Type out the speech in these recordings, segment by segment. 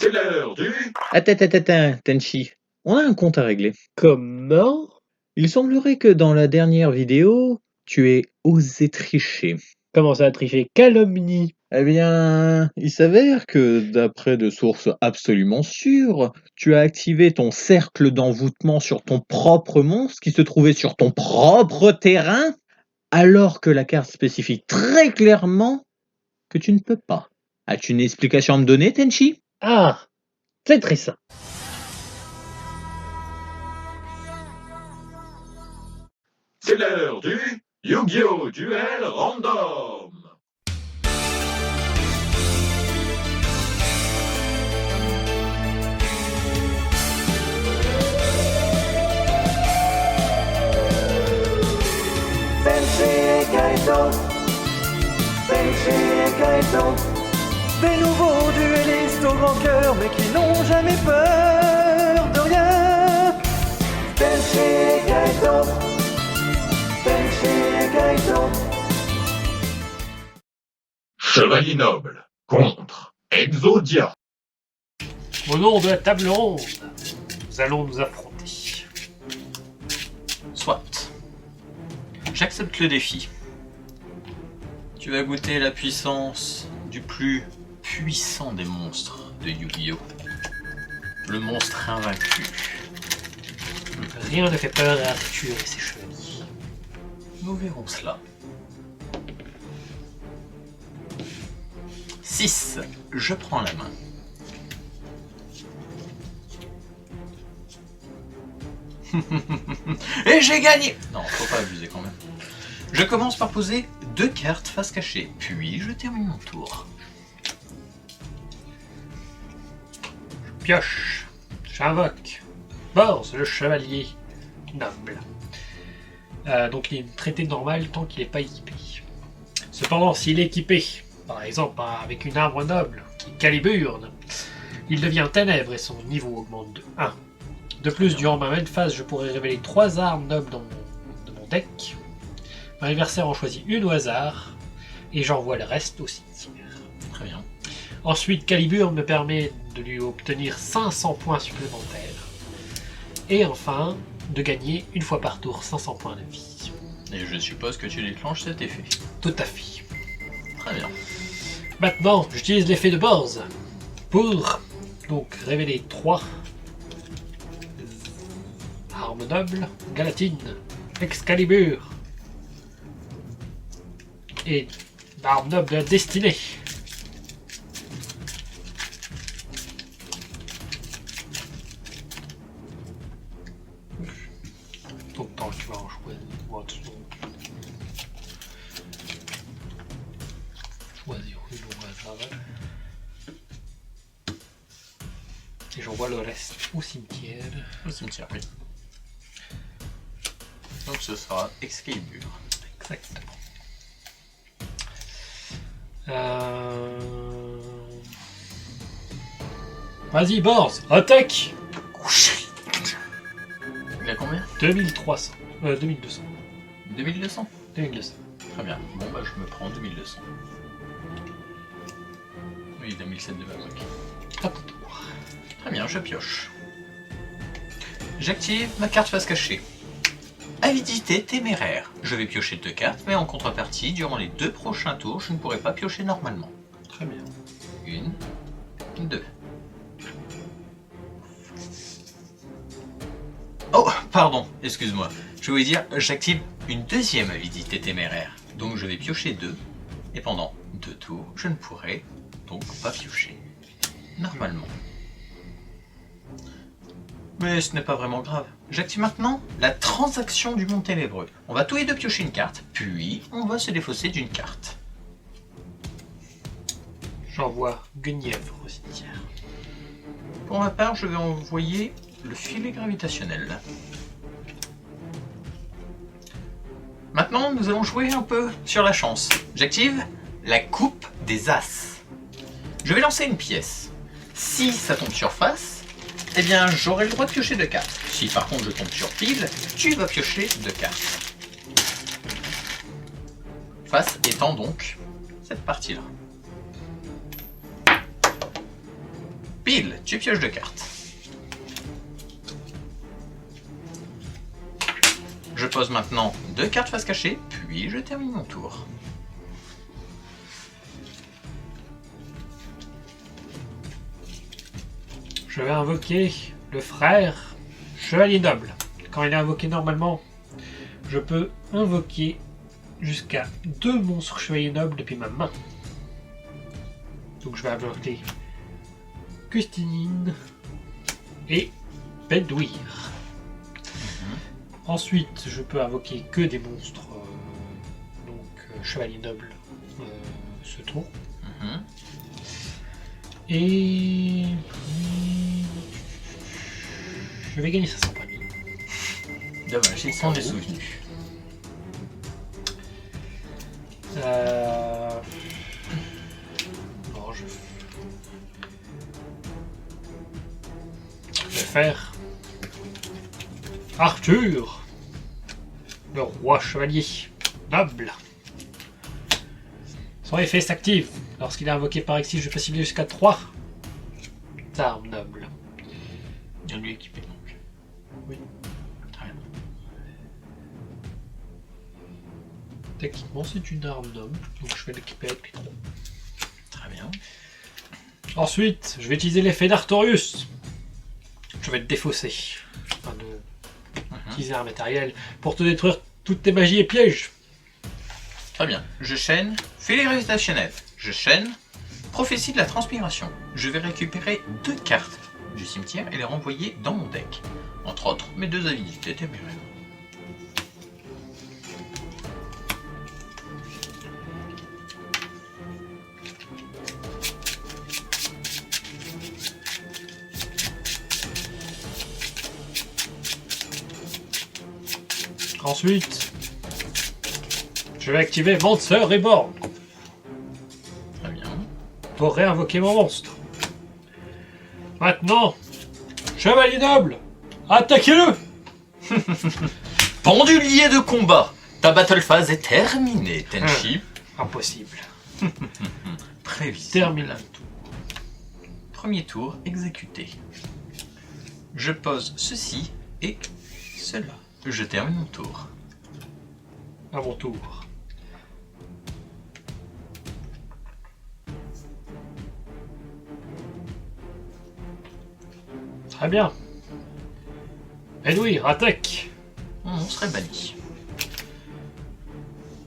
C'est l'heure du... Attends, Tenchi. On a un compte à régler. Comment? Il semblerait que dans la dernière vidéo, tu aies osé tricher. Comment ça, tricher? Calomnie. Eh bien, il s'avère que, d'après de sources absolument sûres, tu as activé ton cercle d'envoûtement sur ton propre monstre qui se trouvait sur ton propre terrain, alors que la carte spécifie très clairement que tu ne peux pas. As-tu une explication à me donner, Tenchi? Ah, c'est très simple. C'est l'heure du Yu-Gi-Oh! Duel Random. Tenchi et Kaito, des nouveaux duellistes au grand cœur, mais qui n'ont jamais peur de rien. Tenchi et Kaito, Chevalier noble contre Exodia. Au nom de la table ronde, nous allons nous affronter. Soit. J'accepte le défi. Tu vas goûter la puissance du plus puissant des monstres de Yu-Gi-Oh! Le monstre invaincu. Rien ne fait peur à Arthur et ses chevaliers. Nous verrons cela. 6. Je prends la main. Et j'ai gagné! Non, faut pas abuser quand même. Je commence par poser 2 cartes face cachée, puis je termine mon tour. Je pioche. J'invoque. Borz, le chevalier noble. Donc il est traité normal tant qu'il n'est pas équipé. Cependant, s'il est équipé, par exemple avec une arme noble qui est Caliburne, il devient ténèbres et son niveau augmente de 1. De plus, durant ma même phase, je pourrais révéler 3 armes nobles dans mon deck. Mon adversaire en choisit une au hasard, et j'envoie le reste au cimetière. Très bien. Ensuite, Caliburne me permet de lui obtenir 500 points supplémentaires. Et enfin, de gagner une fois par tour 500 points de vie. Et je suppose que tu déclenches cet effet. Tout à fait. Très bien. Maintenant, j'utilise l'effet de Borz pour donc révéler 3 armes nobles, Galatine, Excalibur et l'arme noble de la destinée. Donc tant que tu vas en choisir, choisir une au hasard. Et j'envoie le reste au cimetière. Au cimetière, oui. Donc ce sera Excalibur. Exactement. Vas-y, Borz, attaque! Il a combien? 2300. 2200. 2200. 2200. Très bien. Bon bah je me prends 2200. Oui, il a 1007 de base, ok. À ton tour. Très bien, je pioche. J'active ma carte face cachée. Avidité téméraire. Je vais piocher 2 cartes, mais en contrepartie, durant les 2 prochains tours, je ne pourrai pas piocher normalement. Très bien. 1, 2. Oh, pardon, excuse-moi. Je voulais dire, j'active une deuxième avidité téméraire. Donc je vais piocher 2, et pendant 2 tours, je ne pourrai donc pas piocher. Normalement. Mais ce n'est pas vraiment grave. J'active maintenant la transaction du monde ténébreux. On va tous les deux piocher une carte, puis on va se défausser d'une carte. J'envoie Guenièvre au cimetière. Pour ma part, je vais envoyer le filet gravitationnel. Maintenant, nous allons jouer un peu sur la chance. J'active la coupe des As. Je vais lancer une pièce. Si ça tombe sur face, eh bien j'aurai le droit de piocher 2 cartes. Si par contre je tombe sur pile, tu vas piocher 2 cartes. Face étant donc cette partie-là. Bill, tu pioches 2 cartes. Je pose maintenant 2 cartes face cachée, puis je termine mon tour. Je vais invoquer le frère Chevalier Noble. Quand il est invoqué normalement, je peux invoquer jusqu'à 2 monstres Chevalier Noble depuis ma main. Donc je vais invoquer Custinine et Bedouir. Ensuite, je peux invoquer que des monstres, Chevalier Noble, ce tour. Et je vais gagner 500 points de vie. Dommage, ils sont désouvenus. Bon, je vais faire Arthur, le roi chevalier noble. Son effet s'active lorsqu'il est invoqué par Exil. Je peux cibler jusqu'à 3 armes nobles. Bien lui équipé donc. Oui. Très bien. Techniquement, c'est une arme noble, donc je vais l'équiper avec les 3. Très bien. Ensuite, je vais utiliser l'effet d'Artorius. Je vais te défausser. Enfin, utiliser un matériel pour te détruire toutes tes magies et pièges. Très bien. Je chaîne. Filet gravitationnel. Je chaîne. Prophétie de la transpiration. Je vais récupérer 2 cartes du cimetière et les renvoyer dans mon deck. Entre autres, mes 2 habilités téméraires. Ensuite, je vais activer Monster Reborn Très bien. pour réinvoquer mon monstre. Maintenant, Chevalier Noble, attaquez-le! Pendulier de combat. Ta battle phase est terminée, Tenchi. Impossible. Prévisible. Terminé. Premier tour exécuté. Je pose ceci et cela. Je termine mon tour. À mon tour. Très bien. Edwir, attaque. Mon monstre est banni.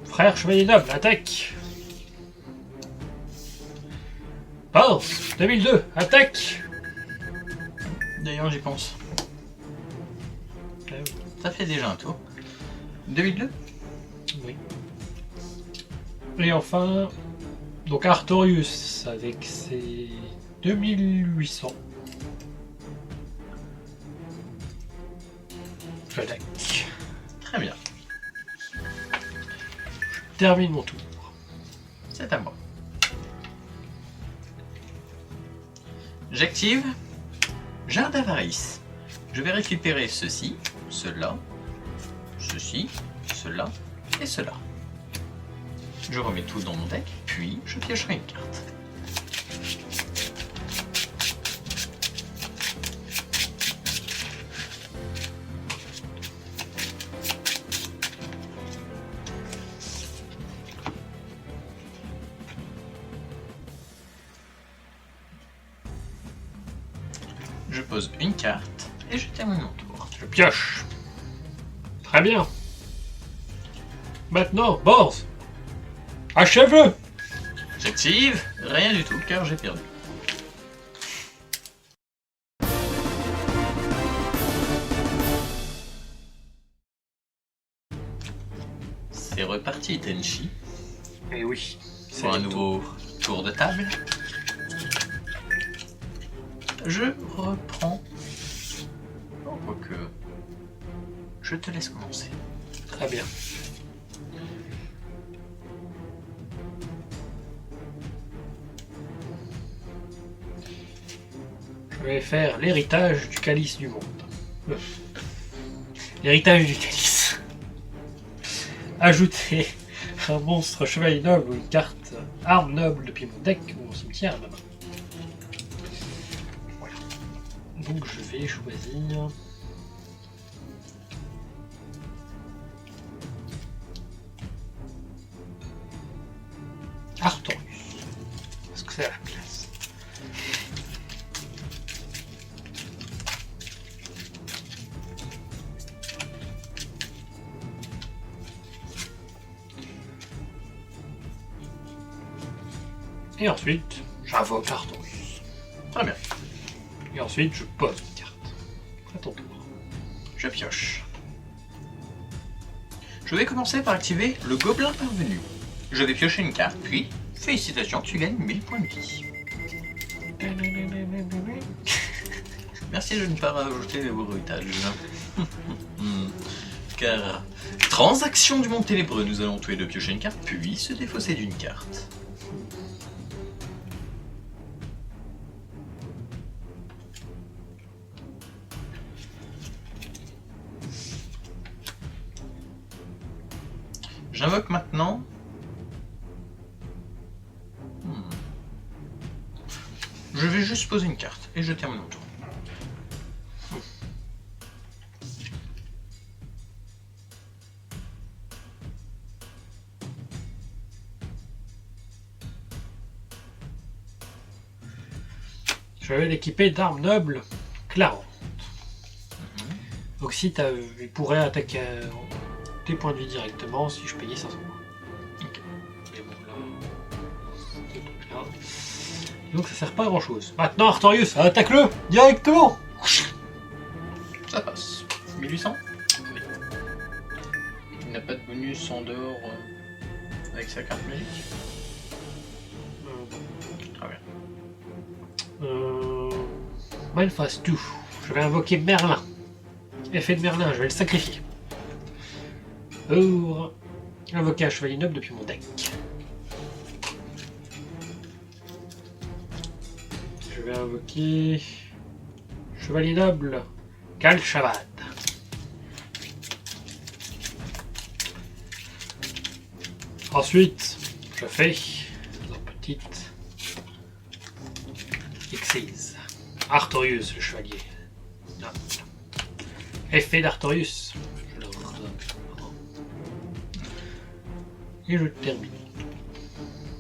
Frère Chevalier Noble, attaque. Bors, 2002, attaque. D'ailleurs, j'y pense. Ça fait déjà un tour. 2002. Oui. Et enfin, donc Artorius avec ses 2800. J'attaque. Très bien. Je termine mon tour. C'est à moi. J'active Jarre d'avarice. Je vais récupérer ceci, cela, ceci, cela et cela. Je remets tout dans mon deck, puis je piocherai une carte. Je pose une carte et je termine mon tour. Je pioche. Très bien. Maintenant, Bors, achève-le. J'active rien du tout car j'ai perdu. C'est reparti Tenchi Eh oui. pour un nouveau tour de table. Je reprends. Oh, quoique. Je te laisse commencer. Très bien. Je vais faire l'héritage du calice du monde. L'héritage du calice. Ajouter un monstre chevalier noble ou une carte arme noble depuis mon deck ou mon cimetière à ma main. Donc je vais choisir... Artorius. Parce que c'est à la place. Et ensuite, j'invoque Artorius. Très bien. Et ensuite, je pose une carte. À ton tour. Je pioche. Je vais commencer par activer le gobelin parvenu. Je vais piocher une carte, puis, félicitations, tu gagnes 1000 points de vie. Merci de ne pas rajouter les bruitages. Car, transaction du monde ténébreux, nous allons tous les deux piocher une carte, puis se défausser d'une carte. J'invoque maintenant... Je vais juste poser une carte et je termine mon tour. Je vais l'équiper d'armes nobles clairantes. Donc si il pourrait attaquer tes points de vie directement si je payais 500 points. Ok. Mais bon là... ce truc-là. Donc ça sert pas à grand chose. Maintenant Artorius, attaque-le directement. Ça passe. 1800 ? Oui. Il n'a pas de bonus en dehors avec sa carte magique ? Très bien. Mine phase 2. Je vais invoquer Merlin. Effet de Merlin, je vais le sacrifier. Pour invoquer un chevalier noble depuis mon deck. Je vais invoquer chevalier noble Kalshavad. Ensuite, je fais la petite Xyz. Artorius, le chevalier. Non. Effet d'Artorius. Je le redonne. Et je termine.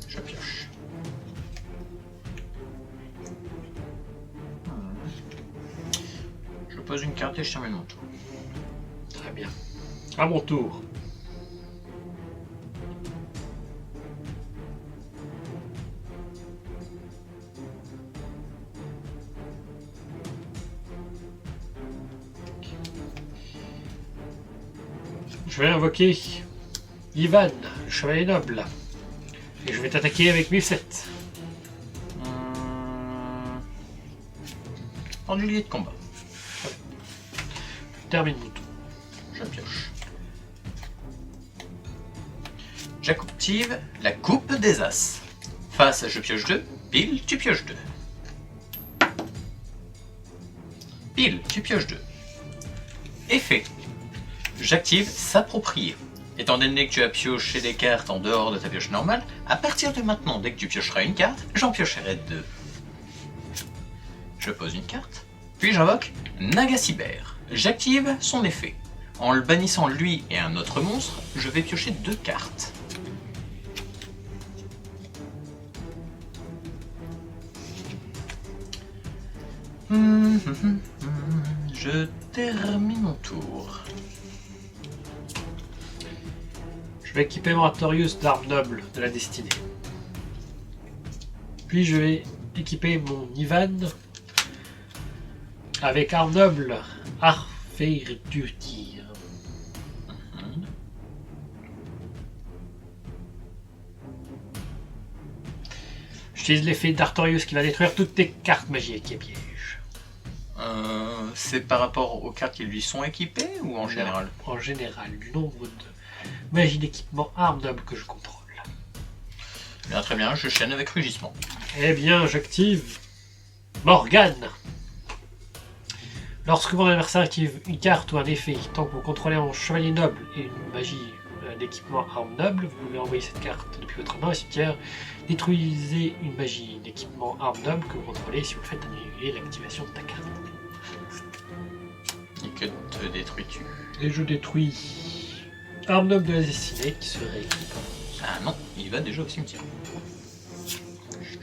Je pioche. Je pose une carte et je termine mon tour. Très bien. À mon tour. Je vais invoquer Ivan, le chevalier noble. Et je vais t'attaquer avec 1007. Pendulier de combat. Je termine mon tour. Je pioche. J'active la coupe des As. Face, je pioche 2. Pile, tu pioches 2. Pile, tu pioches 2. Effet. J'active s'approprier. Étant donné que tu as pioché des cartes en dehors de ta pioche normale, à partir de maintenant, dès que tu piocheras une carte, j'en piocherai 2. Je pose une carte, puis j'invoque Nagacyber. J'active son effet. En le bannissant lui et un autre monstre, je vais piocher 2 cartes. Je termine mon tour. Je vais équiper mon Artorius d'armes nobles de la destinée. Puis je vais équiper mon Ivan avec armes nobles Arfeirdutir. J'utilise l'effet d'Artorius qui va détruire toutes tes cartes magiques et pièges. C'est par rapport aux cartes qui lui sont équipées ou en général? En général, du nombre de magie d'équipement armes nobles que je contrôle. Bien, très bien, je chaîne avec rugissement. Eh bien, j'active Morgane. Lorsque mon adversaire active une carte ou un effet, tant que vous contrôlez un chevalier noble et une magie d'équipement arme noble, vous pouvez envoyer cette carte depuis votre main au cimetière. Détruisez une magie d'équipement arme noble que vous contrôlez si vous faites annuler l'activation de ta carte. Et que te détruis-tu? Et je détruis arme noble de l'assassinat qui se rééquipe. Ah non, il va déjà au cimetière.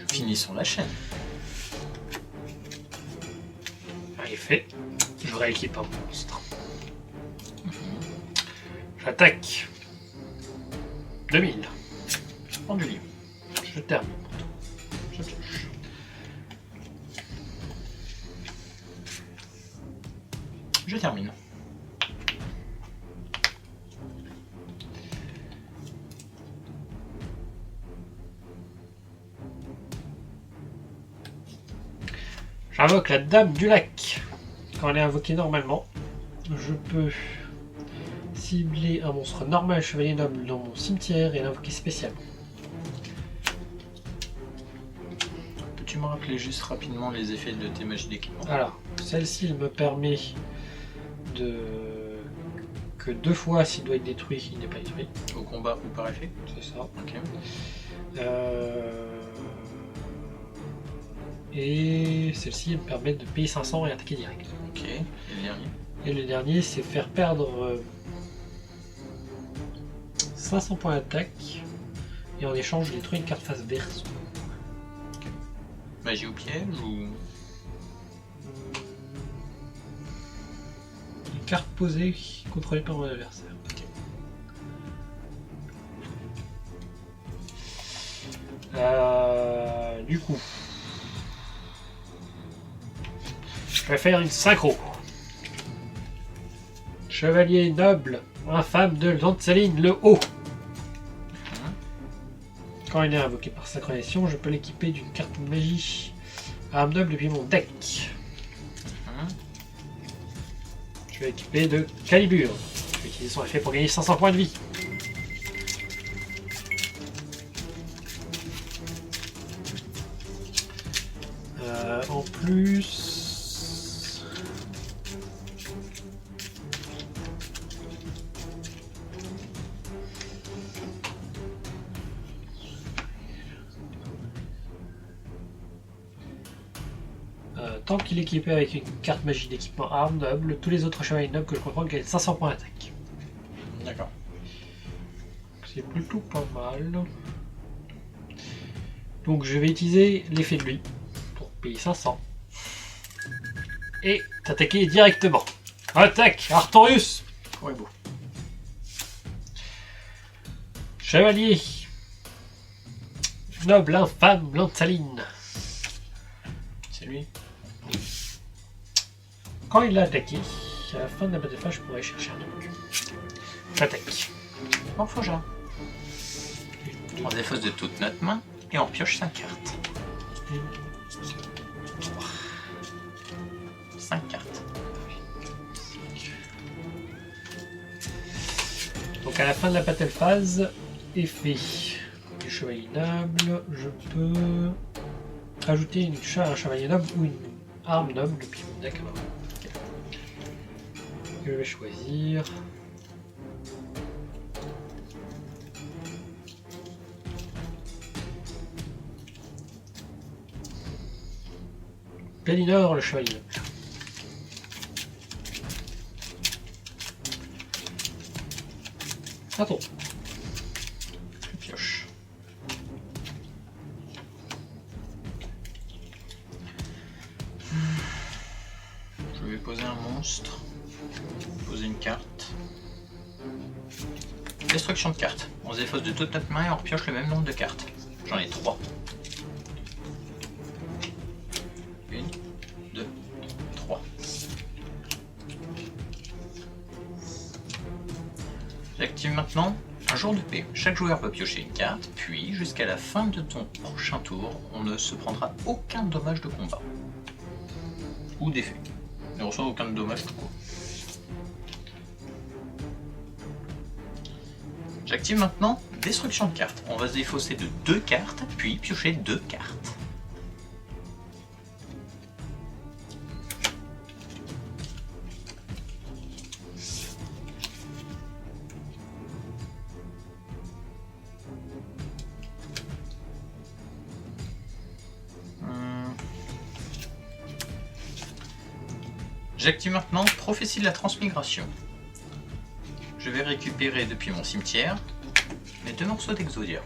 Finissons la chaîne. En effet, je rééquipe un monstre. J'attaque. 2000. Prends du livre. Je termine. Je touche. Je termine. J'invoque la Dame du Lac. Quand elle est invoquée normalement, je peux cibler un monstre normal chevalier noble dans mon cimetière et l'invoquer spécialement. Peux-tu me rappeler juste rapidement les effets de tes magies d'équipement? Alors, celle-ci elle me permet de que 2 fois s'il doit être détruit, il n'est pas détruit. Au combat ou par effet? C'est ça. Ok. Et celle-ci elle me permet de payer 500 et attaquer direct. Ok. Et le dernier? Et le dernier, c'est faire perdre 500 points d'attaque. Et en échange, je détruis une carte face verso. Magie ou piège ou... Une carte posée contrôlée par mon adversaire. Du coup, je vais faire une synchro. Chevalier noble, infâme de Lanzaline le Haut. Quand il est invoqué par synchronisation, je peux l'équiper d'une carte magie arme noble depuis mon deck. Je vais l'équiper de Calibur. Je vais utiliser son effet pour gagner 500 points de vie. En plus... tant qu'il est équipé avec une carte magie d'équipement arme noble, tous les autres chevaliers nobles que je contrôle gagnent 500 points d'attaque. D'accord. C'est plutôt pas mal. Donc je vais utiliser l'effet de lui pour payer 500. Et t'attaquer directement. Attaque, Artorius. Ouais, beau. Chevalier. Noble, infâme, Lanzaline. C'est lui. Quand il l'a attaqué, à la fin de la bataille, je pourrais chercher un truc. J'attaque. En Fauja. On défausse de toute notre main et on pioche 5 cartes. 5 cartes. Donc à la fin de la battle phase, effet du chevalier noble, je peux ajouter un chevalier noble ou une arme noble depuis mon deck. Je vais choisir. Galinor, le chevalier noble. Attends. Je pioche. Je vais poser un monstre. Poser une carte. Destruction de cartes. On se défausse de toute notre main et on pioche le même nombre de cartes. J'en ai 3. 1, 2, 3. J'active maintenant un jour de paix. Chaque joueur peut piocher une carte, puis jusqu'à la fin de ton prochain tour, on ne se prendra aucun dommage de combat. Ou d'effet. Ne reçoit aucun dommage tout court. J'active maintenant destruction de cartes. On va se défausser de 2 cartes, puis piocher 2 cartes. J'active maintenant Prophétie de la Transmigration. Je vais récupérer depuis mon cimetière mes 2 morceaux d'Exodia.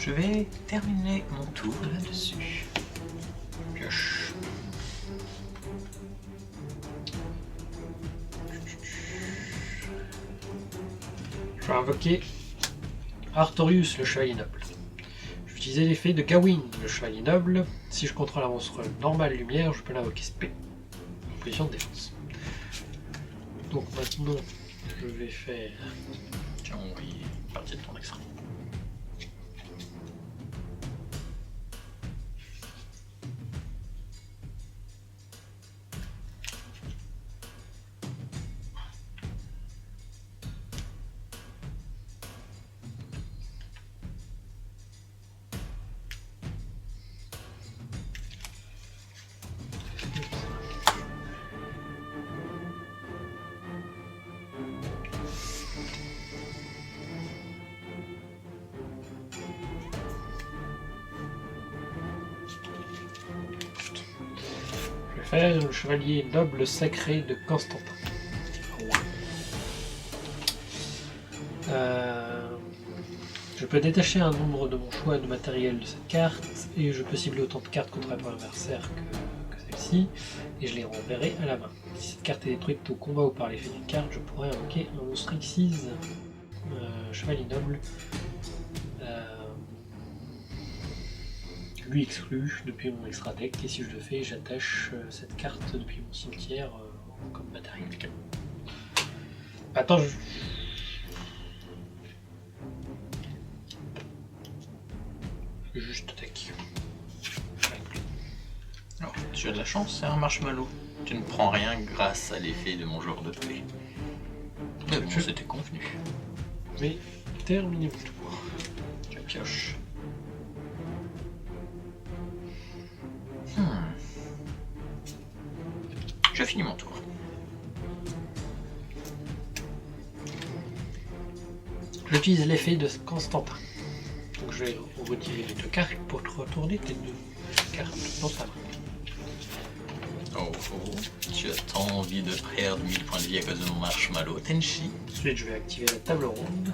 Je vais terminer mon tour là-dessus. Pioche. Je vais invoquer Artorius, le chevalier noble. Je vais utiliser l'effet de Gawain, le chevalier noble. Si je contrôle un monstre normal lumière, je peux l'invoquer spé. En position de défense. Donc maintenant, je vais faire... Tiens, on envoyer une partie de ton extra. Je vais faire le chevalier noble sacré de Constantin. Je peux détacher un nombre de mon choix de matériel de cette carte et je peux cibler autant de cartes contre un adversaire que celle-ci et je les renverrai à la main. Si cette carte est détruite au combat ou par l'effet d'une carte, je pourrais invoquer un monstre Xyz, chevalier noble. Lui exclu depuis mon extra deck et si je le fais, j'attache cette carte depuis mon cimetière comme matériel. Attends, juste attaque. Alors, tu as de la chance, c'est un marshmallow. Tu ne prends rien grâce à l'effet de mon joueur de play. Mais bon, c'était convenu. Mais terminez mon tour. Je pioche. Je finis mon tour. J'utilise l'effet de Constantin. Donc je vais retirer les 2 cartes pour te retourner tes 2 cartes dans ta main. Oh oh, tu as tant envie de perdre 1000 points de vie à cause de mon marshmallow, Tenchi. Ensuite je vais activer la table ronde.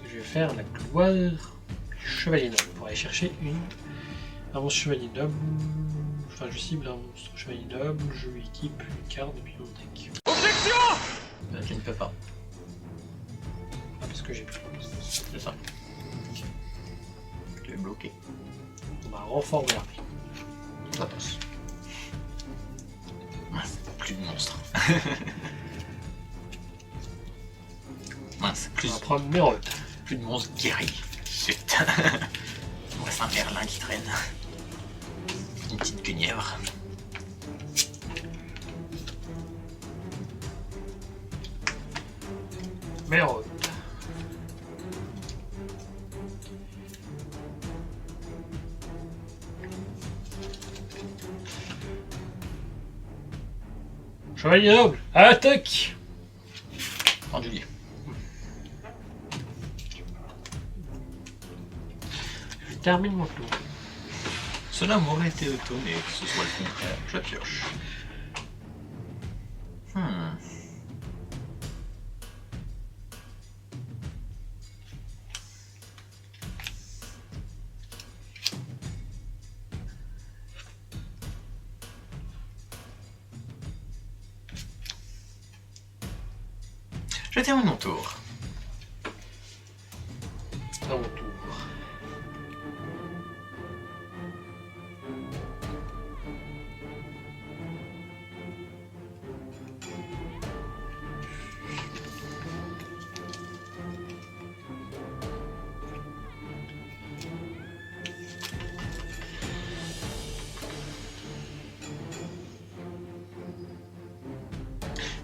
Je vais faire la gloire du chevalier noble pour aller chercher un monstre chevalier noble. Enfin je cible un monstre chevalier noble, je lui équipe une carte depuis mon deck. Tu ne peux pas, Ah parce que j'ai plus de place. c'est ça. Tu es bloqué. On va renforcer l'armée. Ça passe. Mince, plus de monstres. Mince, On va prendre Mérode. plus de monstres guéris. Zut. Il me reste un merlin qui traîne. Une petite guenièvre. Mérode. Chevalier noble, attaque! Pendelier. Je termine mon tour. Cela m'aurait été étonné que ce soit le contraire. Je pioche. Je termine mon tour. À mon tour.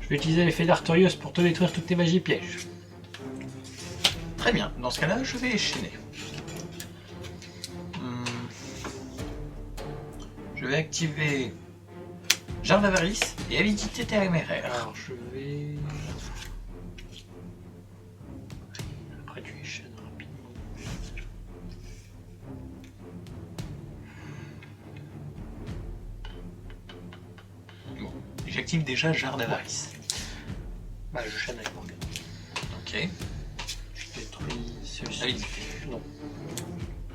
Je vais utiliser l'effet d'Artorius pour te détruire toutes tes magies pièges. Très bien, dans ce cas-là, je vais échaîner. Je vais activer Jarre d'avarice et avidité téméraire. Alors je vais... Après tu enchaînes rapidement. Bon, j'active déjà Jarre d'avarice. Bah je chaîne avec Morgane. Ok. Je détruis celui-ci. Avidité. Non.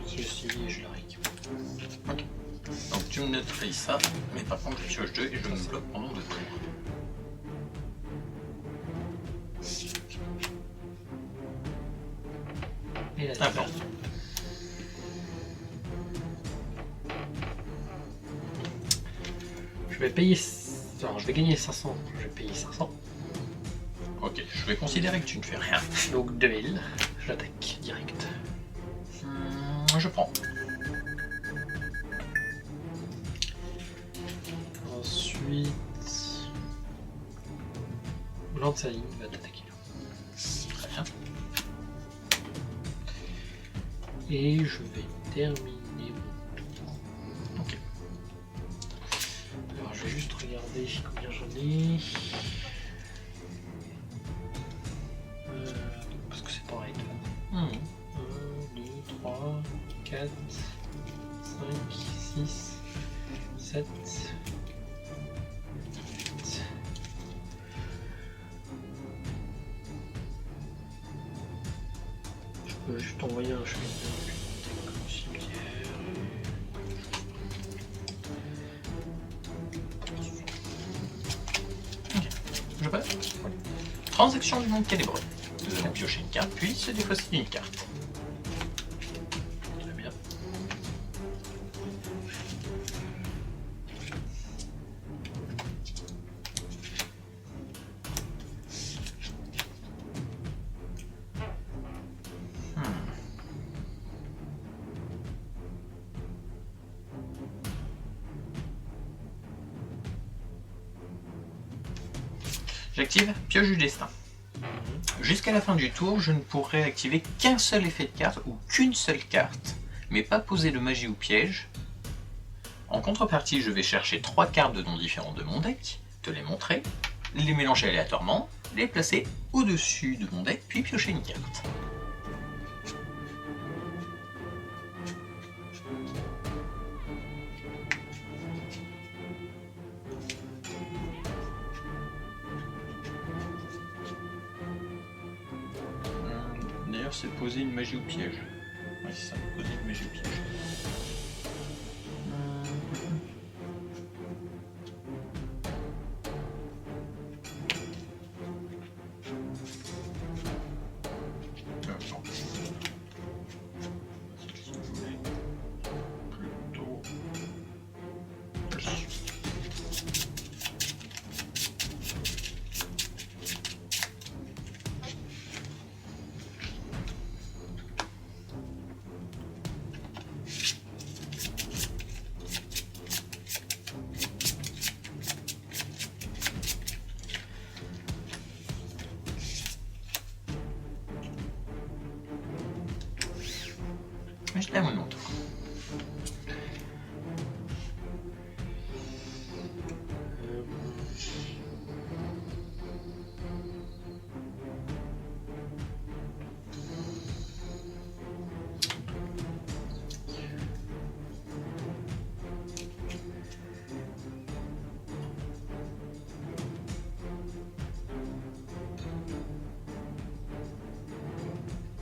Celui-ci et je le récupère. Donc tu me neutralises ça, mais par contre je pioche 2 et je me bloque pendant 2 tours. Et la Ah, bon. Je vais payer... Alors je vais gagner 500. Je vais payer 500. Ok, je vais considérer que tu ne fais rien. Donc 2000. J'attaque direct. Je prends. Ensuite... Lanzaline va t'attaquer. Très bien. Et je vais terminer mon tour. Ok. Alors je vais juste regarder combien j'en ai. Parce que c'est pareil. 1, 2, 3, 4, 5, 6, 7, 8. Je peux juste envoyer un chemin au cimetière. Je passe. Transaction du monde calibré. Nous allons piocher une carte, puis se défausser d'une carte. Très bien. J'active pioche du destin. Jusqu'à la fin du tour, je ne pourrai activer qu'un seul effet de carte ou qu'une seule carte, mais pas poser de magie ou piège. En contrepartie, je vais chercher 3 cartes de noms différents de mon deck, te les montrer, les mélanger aléatoirement, les placer au-dessus de mon deck, puis piocher une carte. D'ailleurs, c'est poser une magie ou piège. Oui, c'est ça, poser une magie ou piège. Non. Si vous voulez, plutôt là-dessus. Mais je termine mon tour.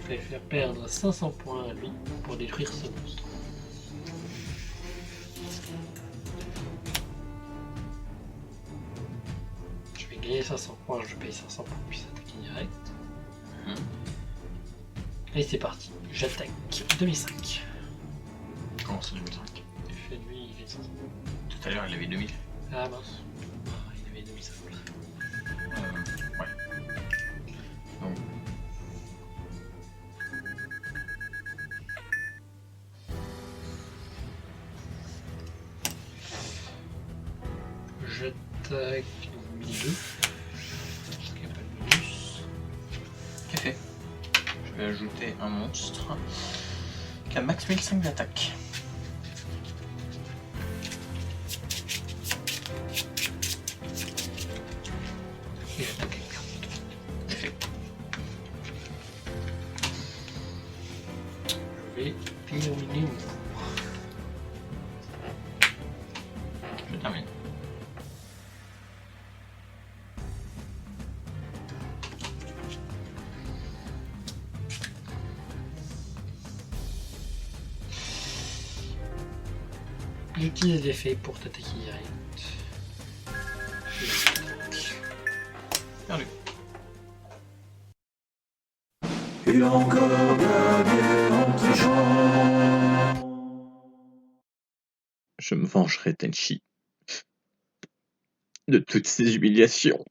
Je vais faire perdre 500 points à lui pour détruire ce monstre. Je vais gagner 500 points, je paye 500 pour qu'il puisse attaquer direct. Et c'est parti, j'attaque 2005. Comment ça 2005? L'effet de lui, il est 500. Tout à l'heure, il avait 2000. Ah mince, ah, il avait 2005. Ouais. Donc. J'attaque 1002. Parce qu'il n'y a pas de bonus. Qu'est fait? Je vais ajouter un monstre qui a max 1005 d'attaque. vais terminer mon tour. Je termine. J'utilise l'effet pour t'attaquer direct. Perdu. Il a encore gagné en trichant. Je me vengerai, Tenchi, de toutes ces humiliations.